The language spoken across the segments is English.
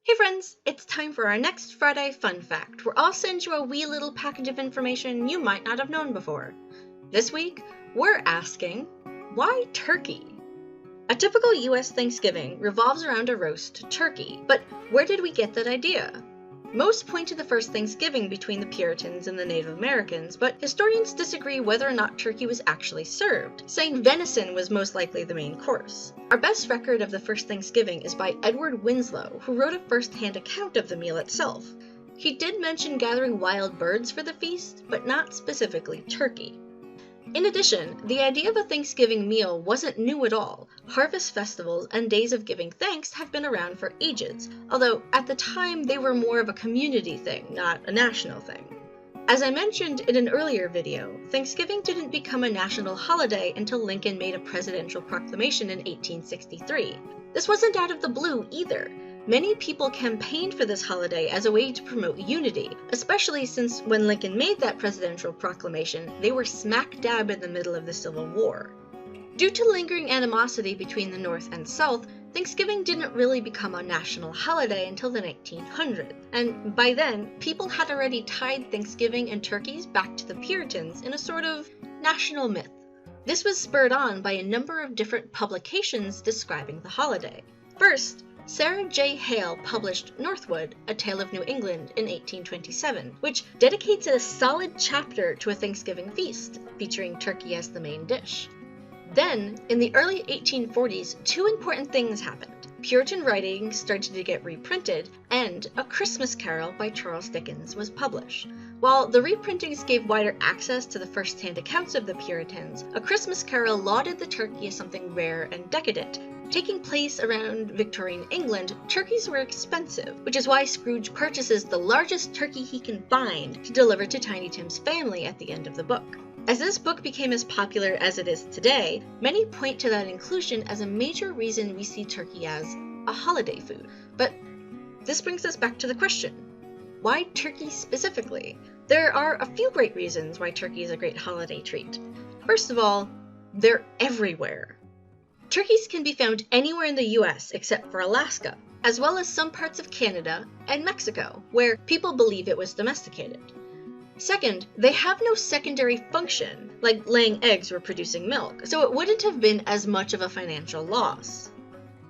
Hey friends, it's time for our next Friday fun fact, where I'll send you a wee little package of information you might not have known before. This week, we're asking, why turkey? A typical US Thanksgiving revolves around a roast turkey, but where did we get that idea? Most point to the first Thanksgiving between the Puritans and the Native Americans, but historians disagree whether or not turkey was actually served, saying venison was most likely the main course. Our best record of the first Thanksgiving is by Edward Winslow, who wrote a first-hand account of the meal itself. He did mention gathering wild birds for the feast, but not specifically turkey. In addition, the idea of a Thanksgiving meal wasn't new at all. Harvest festivals and days of giving thanks have been around for ages, although at the time they were more of a community thing, not a national thing. As I mentioned in an earlier video, Thanksgiving didn't become a national holiday until Lincoln made a presidential proclamation in 1863. This wasn't out of the blue either. Many people campaigned for this holiday as a way to promote unity, especially since when Lincoln made that presidential proclamation, they were smack dab in the middle of the Civil War. Due to lingering animosity between the North and South, Thanksgiving didn't really become a national holiday until the 1900s, and by then, people had already tied Thanksgiving and turkeys back to the Puritans in a sort of national myth. This was spurred on by a number of different publications describing the holiday. First, Sarah J. Hale published Northwood, A Tale of New England in 1827, which dedicates a solid chapter to a Thanksgiving feast, featuring turkey as the main dish. Then, in the early 1840s, two important things happened. Puritan writing started to get reprinted, and A Christmas Carol by Charles Dickens was published. While the reprintings gave wider access to the first-hand accounts of the Puritans, A Christmas Carol lauded the turkey as something rare and decadent. Taking place around Victorian England, turkeys were expensive, which is why Scrooge purchases the largest turkey he can find to deliver to Tiny Tim's family at the end of the book. As this book became as popular as it is today, many point to that inclusion as a major reason we see turkey as a holiday food. But this brings us back to the question, why turkey specifically? There are a few great reasons why turkey is a great holiday treat. First of all, they're everywhere. Turkeys can be found anywhere in the US except for Alaska, as well as some parts of Canada and Mexico, where people believe it was domesticated. Second, they have no secondary function, like laying eggs or producing milk, so it wouldn't have been as much of a financial loss.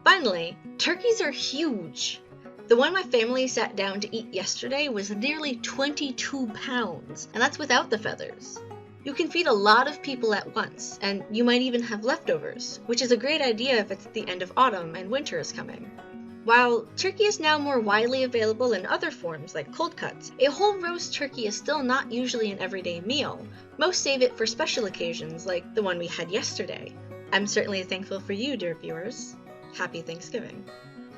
Finally, turkeys are huge. The one my family sat down to eat yesterday was nearly 22 pounds, and that's without the feathers. You can feed a lot of people at once, and you might even have leftovers, which is a great idea if it's the end of autumn and winter is coming. While turkey is now more widely available in other forms like cold cuts, a whole roast turkey is still not usually an everyday meal. Most save it for special occasions like the one we had yesterday. I'm certainly thankful for you, dear viewers. Happy Thanksgiving.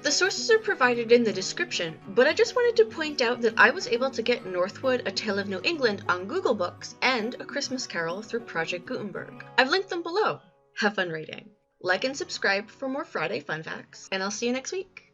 The sources are provided in the description, but I just wanted to point out that I was able to get Northwood, A Tale of New England on Google Books and A Christmas Carol through Project Gutenberg. I've linked them below. Have fun reading. Like and subscribe for more Friday fun facts, and I'll see you next week.